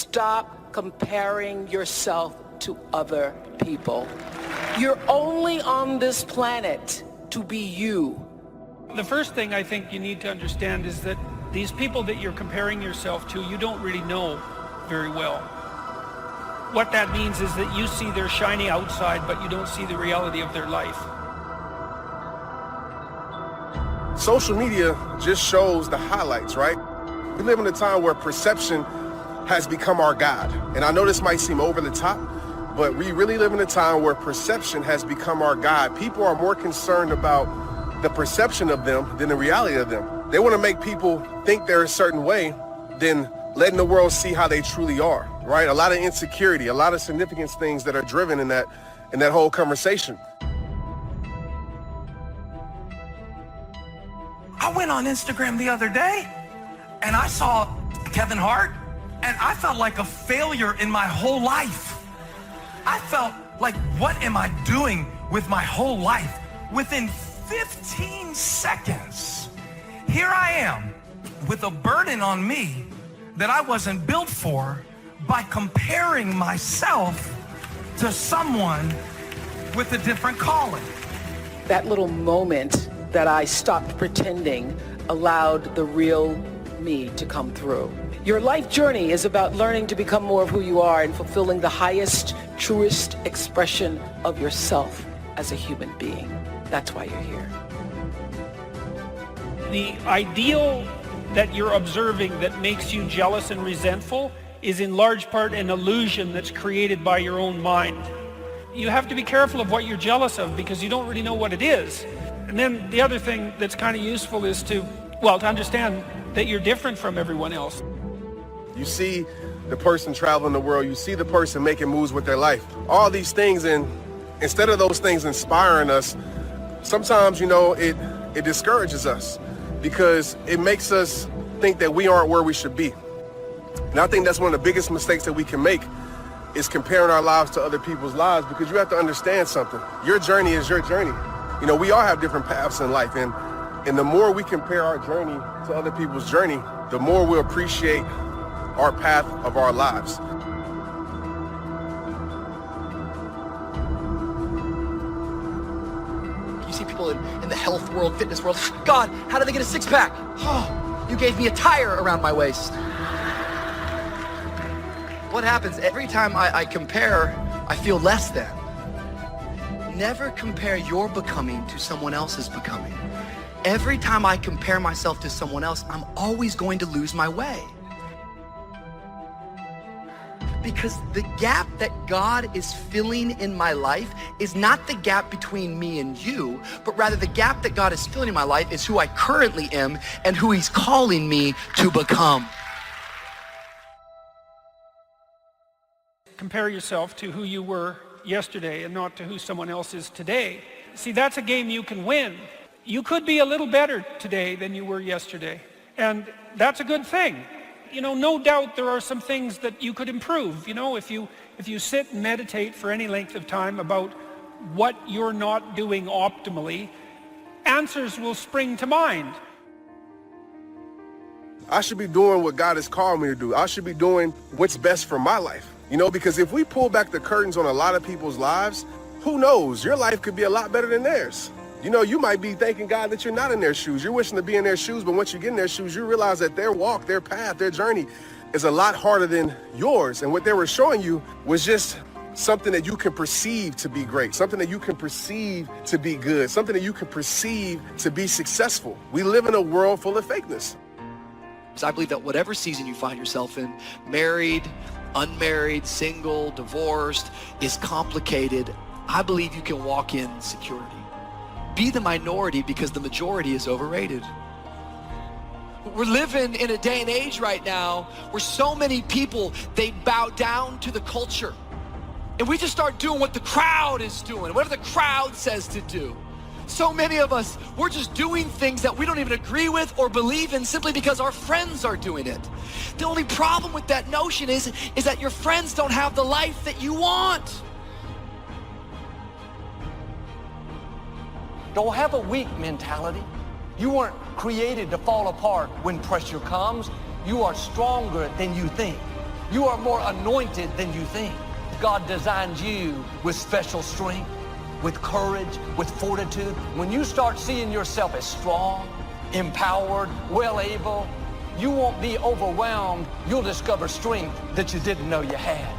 stop comparing yourself to other people. You're only on this planet to be you. The first thing I think you need to understand is that these people that you're comparing yourself to, you don't really know very well. What that means is that you see their shiny outside, but you don't see the reality of their life. Social media just shows the highlights, right? We live in a time where perception has become our God. And I know this might seem over the top, but we really live in a time where perception has become our God. People are more concerned about the perception of them than the reality of them. They want to make people think they're a certain way than letting the world see how they truly are, right? A lot of insecurity, a lot of significance things that are driven in that whole conversation. I went on Instagram the other day and I saw Kevin Hart and I felt like a failure in my whole life. I felt like, what am I doing with my whole life? Within 15 seconds, here I am with a burden on me that I wasn't built for by comparing myself to someone with a different calling. That little moment that I stopped pretending allowed the real me to come through. Your life journey is about learning to become more of who you are and fulfilling the highest, truest expression of yourself as a human being. That's why you're here. The ideal that you're observing that makes you jealous and resentful is in large part an illusion that's created by your own mind. You have to be careful of what you're jealous of because you don't really know what it is. And then the other thing that's kind of useful is to understand that you're different from everyone else. You see the person traveling the world, you see the person making moves with their life, all these things, and instead of those things inspiring us, sometimes, it discourages us because it makes us think that we aren't where we should be. And I think that's one of the biggest mistakes that we can make is comparing our lives to other people's lives, because you have to understand something. Your journey is your journey. We all have different paths in life, and the more we compare our journey to other people's journey, the more we'll appreciate our path of our lives. You see people in the health world, fitness world, God, how do they get a six-pack? Oh, you gave me a tire around my waist. What happens every time I compare, I feel less than. Never compare your becoming to someone else's becoming. Every time I compare myself to someone else, I'm always going to lose my way. Because the gap that God is filling in my life is not the gap between me and you, but rather the gap that God is filling in my life is who I currently am and who He's calling me to become. Compare yourself to who you were yesterday and not to who someone else is today. See, that's a game you can win. You could be a little better today than you were yesterday, and that's a good thing. No doubt there are some things that you could improve. If you sit and meditate for any length of time about what you're not doing optimally, answers will spring to mind. I should be doing what God has called me to do. I should be doing what's best for my life. Because if we pull back the curtains on a lot of people's lives, who knows? Your life could be a lot better than theirs. You might be thanking God that you're not in their shoes. You're wishing to be in their shoes, but once you get in their shoes, you realize that their walk, their path, their journey is a lot harder than yours. And what they were showing you was just something that you can perceive to be great, something that you can perceive to be good, something that you can perceive to be successful. We live in a world full of fakeness. So I believe that whatever season you find yourself in, married, unmarried, single, divorced, is complicated. I believe you can walk in security. Be the minority because the majority is overrated. We're living in a day and age right now where so many people, they bow down to the culture. And we just start doing what the crowd is doing, whatever the crowd says to do. So many of us, we're just doing things that we don't even agree with or believe in simply because our friends are doing it. The only problem with that notion is that your friends don't have the life that you want. Don't have a weak mentality. You weren't created to fall apart when pressure comes. You are stronger than you think. You are more anointed than you think. God designed you with special strength, with courage, with fortitude. When you start seeing yourself as strong, empowered, well able, you won't be overwhelmed. You'll discover strength that you didn't know you had.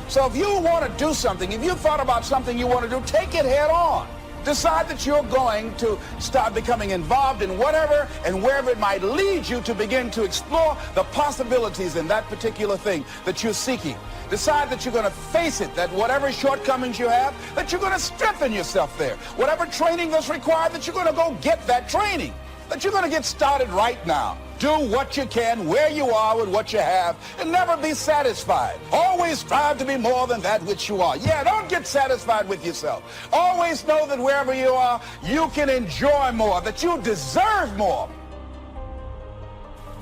So if you want to do something, if you thought about something you want to do, take it head on. Decide that you're going to start becoming involved in whatever and wherever it might lead you to begin to explore the possibilities in that particular thing that you're seeking. Decide that you're going to face it, that whatever shortcomings you have, that you're going to strengthen yourself there. Whatever training that's required, that you're going to go get that training, that you're going to get started right now. Do what you can, where you are with what you have, and never be satisfied. Always strive to be more than that which you are. Yeah, don't get satisfied with yourself. Always know that wherever you are, you can enjoy more, that you deserve more.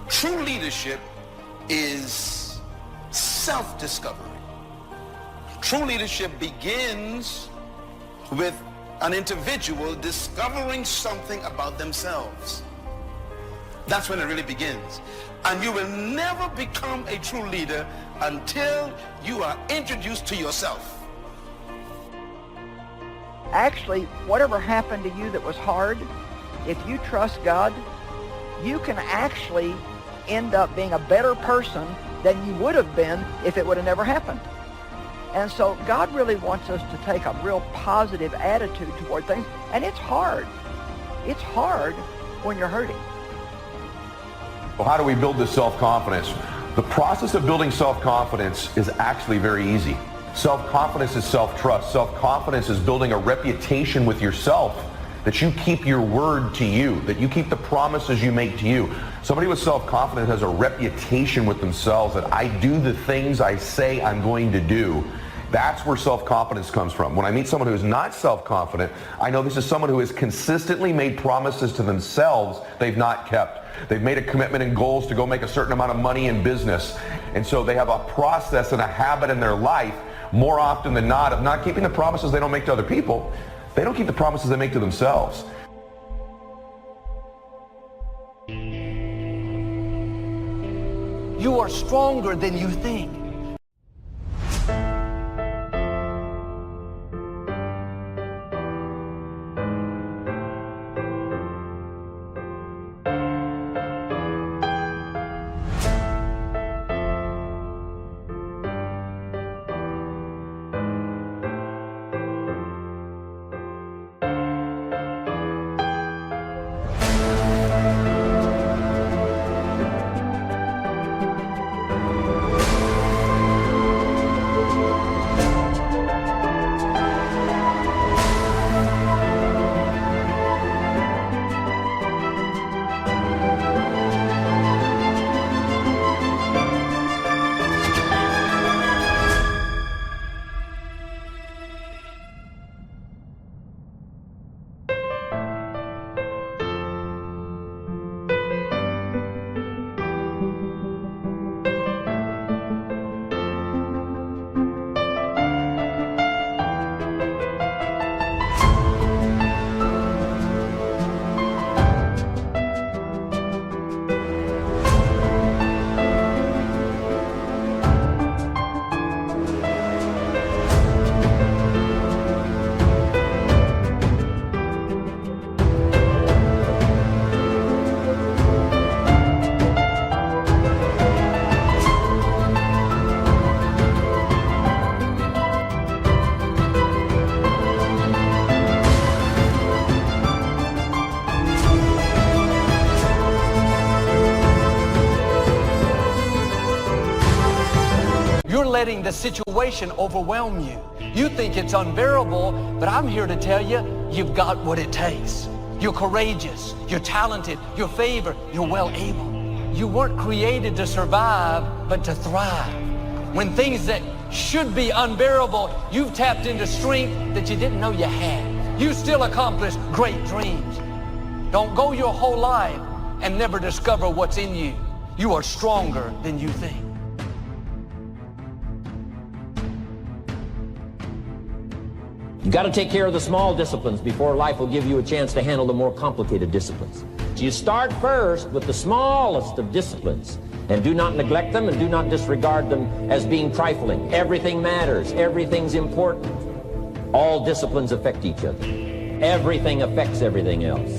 True leadership is self-discovery. True leadership begins with an individual discovering something about themselves. That's when it really begins. And you will never become a true leader until you are introduced to yourself. Actually, whatever happened to you that was hard, if you trust God, you can actually end up being a better person than you would have been if it would have never happened. And so God really wants us to take a real positive attitude toward things. And it's hard. It's hard when you're hurting. Well, how do we build this self-confidence? The process of building self-confidence is actually very easy. Self-confidence is self-trust. Self-confidence is building a reputation with yourself, that you keep your word to you, that you keep the promises you make to you. Somebody with self-confidence has a reputation with themselves that I do the things I say I'm going to do. That's where self-confidence comes from. When I meet someone who is not self-confident, I know this is someone who has consistently made promises to themselves they've not kept. They've made a commitment and goals to go make a certain amount of money in business. And so they have a process and a habit in their life, more often than not, of not keeping the promises they don't make to other people. They don't keep the promises they make to themselves. You are stronger than you think. Letting the situation overwhelm you. You think it's unbearable, but I'm here to tell you, you've got what it takes. You're courageous, you're talented, you're favored, you're well able. You weren't created to survive, but to thrive. When things that should be unbearable, you've tapped into strength that you didn't know you had. You still accomplish great dreams. Don't go your whole life and never discover what's in you. You are stronger than you think. You got to take care of the small disciplines before life will give you a chance to handle the more complicated disciplines. So you start first with the smallest of disciplines, And do not neglect them and do not disregard them as being trifling. Everything matters. Everything's important. All disciplines affect each other. Everything affects everything else.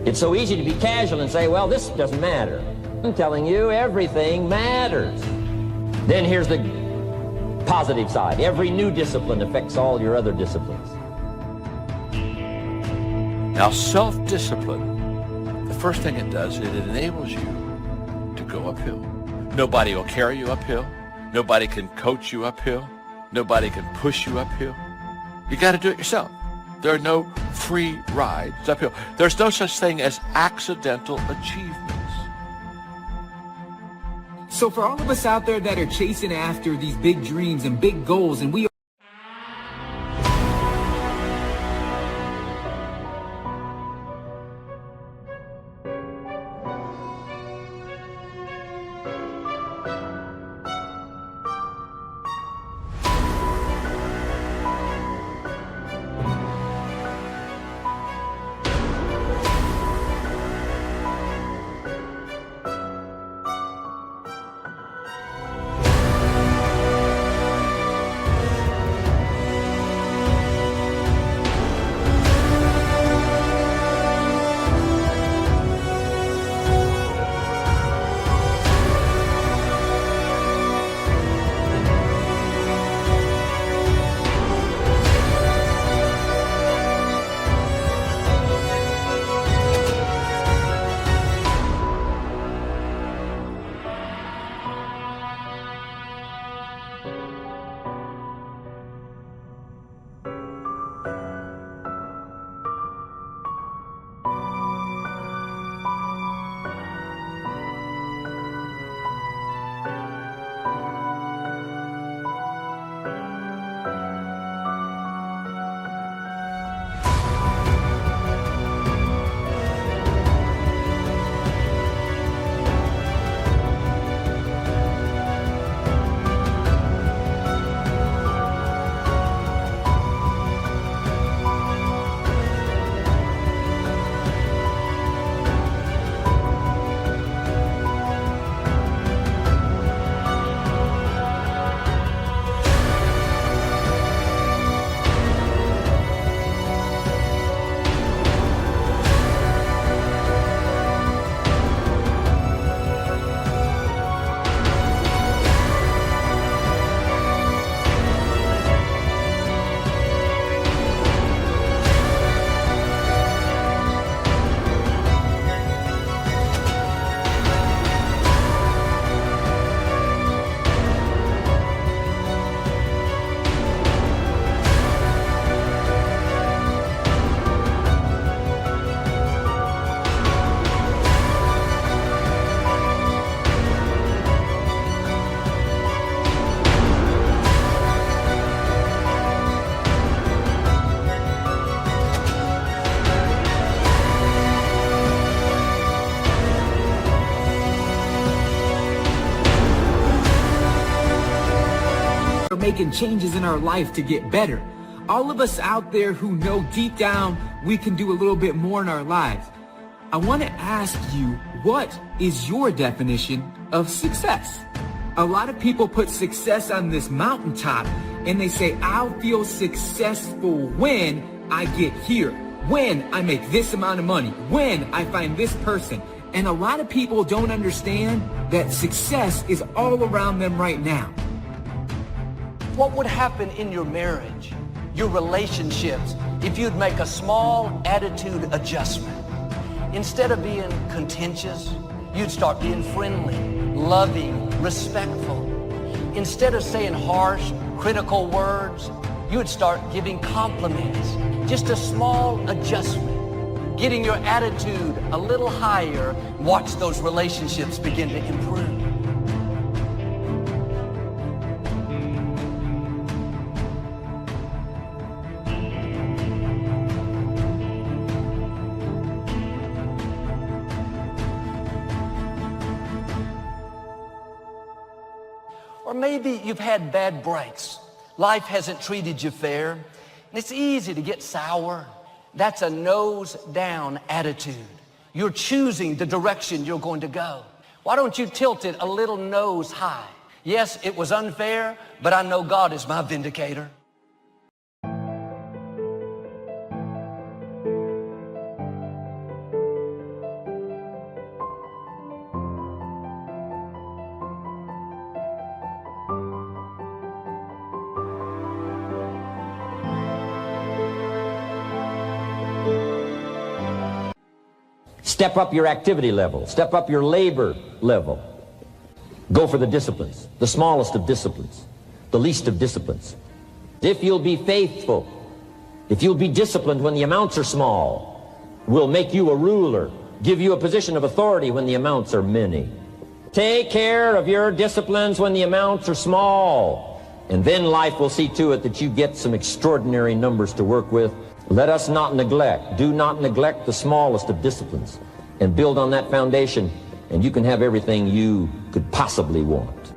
It's so easy to be casual and say, well, this doesn't matter. I'm telling you, everything matters. Then here's the positive side. Every new discipline affects all your other disciplines. Now, self-discipline, the first thing it does is it enables you to go uphill. Nobody will carry you uphill. Nobody can coach you uphill. Nobody can push you uphill. You got to do it yourself. There are no free rides uphill. There's no such thing as accidental achievements. So for all of us out there that are chasing after these big dreams and big goals, and we making changes in our life to get better. All of us out there who know deep down we can do a little bit more in our lives. I want to ask you, what is your definition of success? A lot of people put success on this mountaintop and they say, I'll feel successful when I get here, when I make this amount of money, when I find this person. And a lot of people don't understand that success is all around them right now. What would happen in your marriage, your relationships, if you'd make a small attitude adjustment? Instead of being contentious, you'd start being friendly, loving, respectful. Instead of saying harsh, critical words, you would start giving compliments. Just a small adjustment, getting your attitude a little higher. Watch those relationships begin to improve. Or maybe you've had bad breaks. Life hasn't treated you fair, and it's easy to get sour. That's a nose down attitude. You're choosing the direction you're going to go. Why don't you tilt it a little nose high? Yes, it was unfair, but I know God is my vindicator. Step up your activity level. Step up your labor level. Go for the disciplines, the smallest of disciplines, the least of disciplines. If you'll be faithful, if you'll be disciplined when the amounts are small, we'll make you a ruler, give you a position of authority when the amounts are many. Take care of your disciplines when the amounts are small, and then life will see to it that you get some extraordinary numbers to work with. Let us not neglect, do not neglect the smallest of disciplines, and build on that foundation, and you can have everything you could possibly want.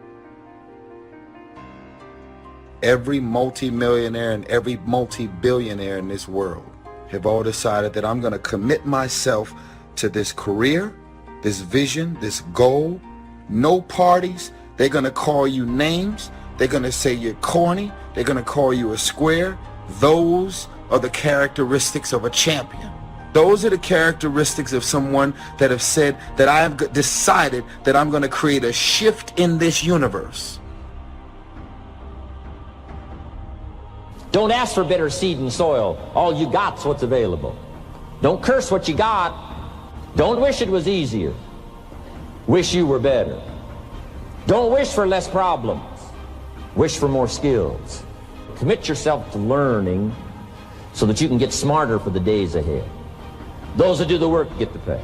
Every multi-millionaire and every multi-billionaire in this world have all decided that I'm going to commit myself to this career, this vision, this goal. No parties. They're going to call you names. They're going to say you're corny. They're going to call you a square. Those are the characteristics of a champion. Those are the characteristics of someone that have said that I have decided that I'm going to create a shift in this universe. Don't ask for better seed and soil. All you got's what's available. Don't curse what you got. Don't wish it was easier. Wish you were better. Don't wish for less problems. Wish for more skills. Commit yourself to learning so that you can get smarter for the days ahead. Those that do the work get the pay.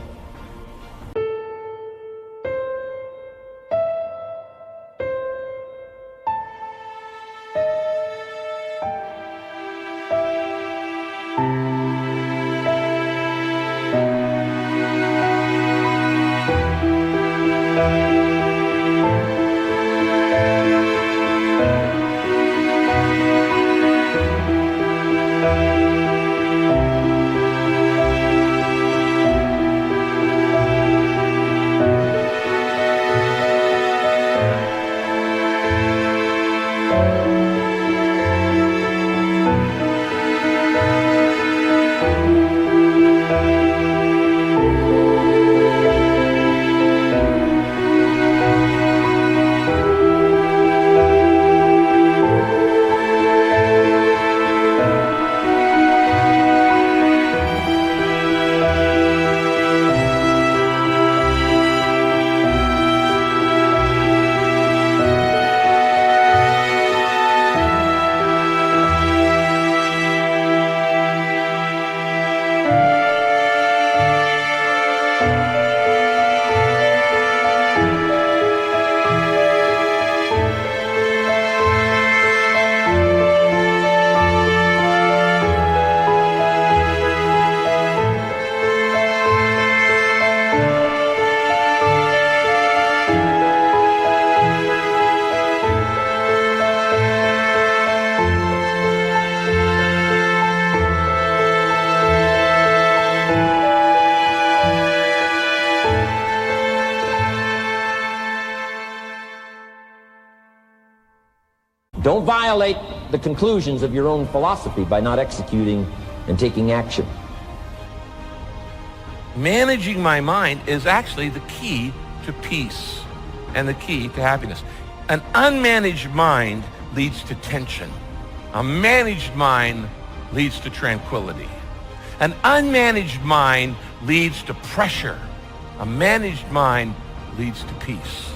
Don't violate the conclusions of your own philosophy by not executing and taking action. Managing my mind is actually the key to peace and the key to happiness. An unmanaged mind leads to tension. A managed mind leads to tranquility. An unmanaged mind leads to pressure. A managed mind leads to peace.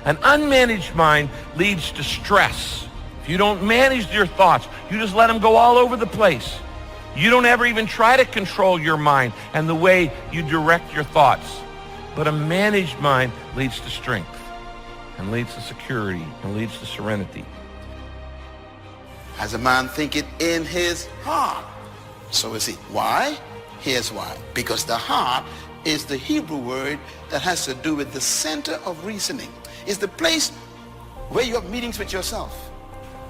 An unmanaged mind leads to stress. If you don't manage your thoughts, you just let them go all over the place. You don't ever even try to control your mind and the way you direct your thoughts. But a managed mind leads to strength and leads to security and leads to serenity. As a man thinketh in his heart, so is he. Why? Here's why. Because the heart is the Hebrew word that has to do with the center of reasoning. It's the place where you have meetings with yourself.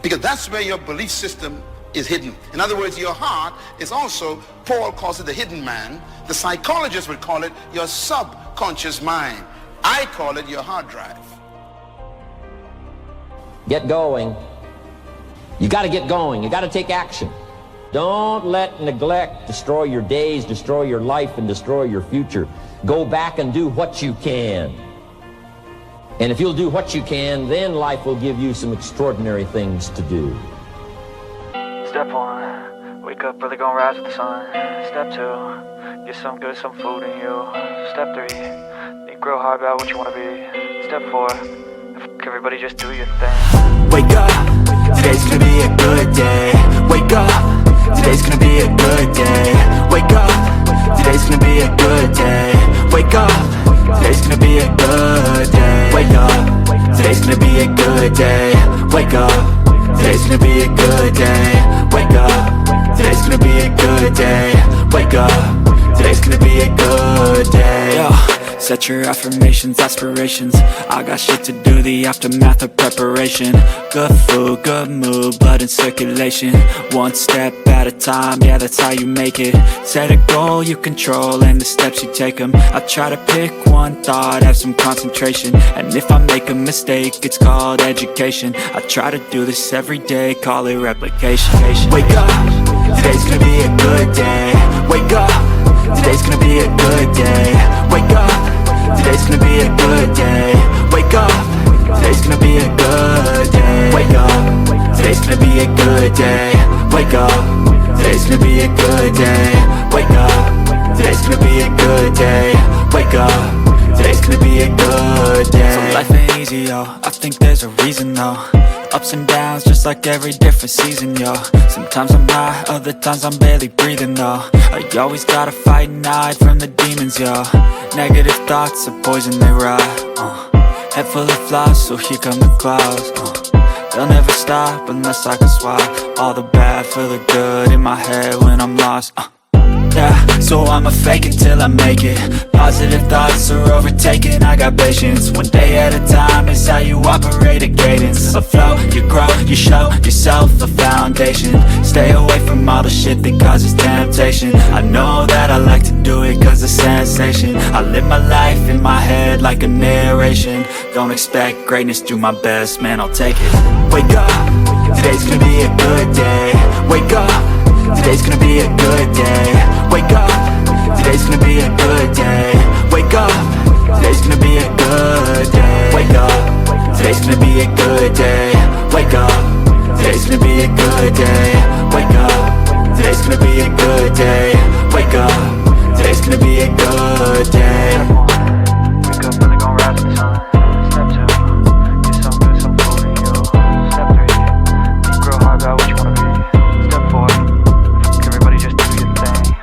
Because that's where your belief system is hidden. In other words, your heart is also, Paul calls it the hidden man. The psychologists would call it your subconscious mind. I call it your hard drive. Get going. You got to get going. You got to take action. Don't let neglect destroy your days, destroy your life, and destroy your future. Go back and do what you can. And if you'll do what you can, then life will give you some extraordinary things to do. Step 1, wake up, really gonna rise with the sun. Step 2, get some good, some food in you. Step 3, think real hard about what you wanna be. Step 4, everybody just do your thing. Wake up, today's gonna be a good day. Wake up, today's gonna be a good day. Wake up, today's gonna be a good day. Wake up, today's gonna be a good day. Wake up, today's gonna be a good day. Wake up, today's gonna be a good day. Wake up, today's gonna be a good day. Wake up, today's gonna be a good day. Yo, set your affirmations, aspirations. I got shit to do, the aftermath of preparation. Good food, good mood, blood in circulation. One step at a time, yeah, that's how you make it. Set a goal you control and the steps you take them. I try to pick one thought, have some concentration. And if I make a mistake, it's called education. I try to do this every day, call it replication. Wake up, today's gonna be a good day. Wake up, today's gonna be a good day. Wake up, today's gonna be a good day. Wake up, today's gonna be a good day. Wake up, today's gonna be a good day. Wake up, today's gonna be a good day. Wake up, today's gonna be a good day. Wake up, today's gonna be a good day. So life ain't easy, yo, I think there's a reason though. Ups and downs, just like every different season, yo. Sometimes I'm high, other times I'm barely breathing, though. I always gotta fight and hide from the demons, yo. Negative thoughts are poison, they rot. Head full of flies, so here come the clouds. They'll never stop unless I can swap all the bad for the good in my head when I'm lost. Yeah, so I'ma fake it till I make it. Positive thoughts are overtaken, I got patience. One day at a time is how you operate a cadence. A flow, you grow, you show yourself a foundation. Stay away from all the shit that causes temptation. I know that I like to do it cause it's sensation. I live my life in my head like a narration. Don't expect greatness, do my best, man, I'll take it. Wake up, today's gonna be a good day. Wake up, today's gonna be a good day. Wake up, today's gonna be a good day. Wake up, today's gonna be a good day. Wake up, today's gonna be a good day. Wake up, today's gonna be a good day. Wake up, today's gonna be a good day. Wake up, today's gonna be a good day. Wake up, really gonna rise with the sun. Step 2, get some good, some food in you. Step 3, think real hard about what you wanna be. Step 4, everybody just do your thing.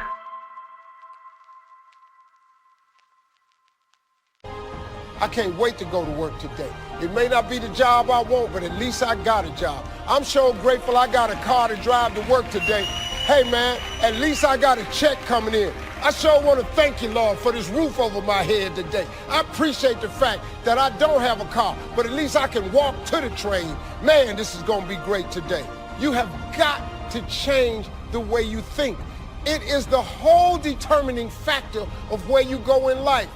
I can't wait to go to work today. It may not be the job I want, but at least I got a job. I'm so grateful I got a car to drive to work today. Hey man, at least I got a check coming in. I sure want to thank you, Lord, for this roof over my head today. I appreciate the fact that I don't have a car, but at least I can walk to the train. Man, this is going to be great today. You have got to change the way you think. It is the whole determining factor of where you go in life.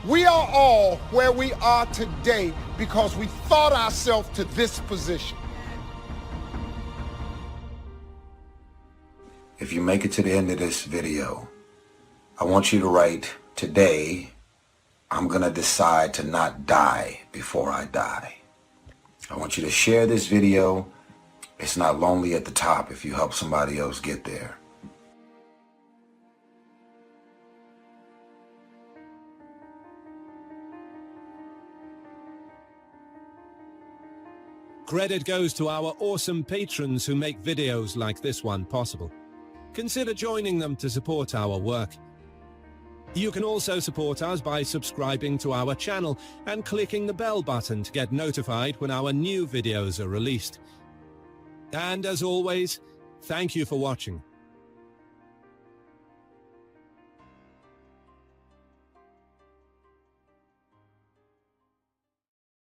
We are all where we are today because we thought ourselves to this position. If you make it to the end of this video, I want you to write, today, I'm gonna decide to not die before I die. I want you to share this video. It's not lonely at the top if you help somebody else get there. Credit goes to our awesome patrons who make videos like this one possible. Consider joining them to support our work. You can also support us by subscribing to our channel and clicking the bell button to get notified when our new videos are released. And as always, thank you for watching.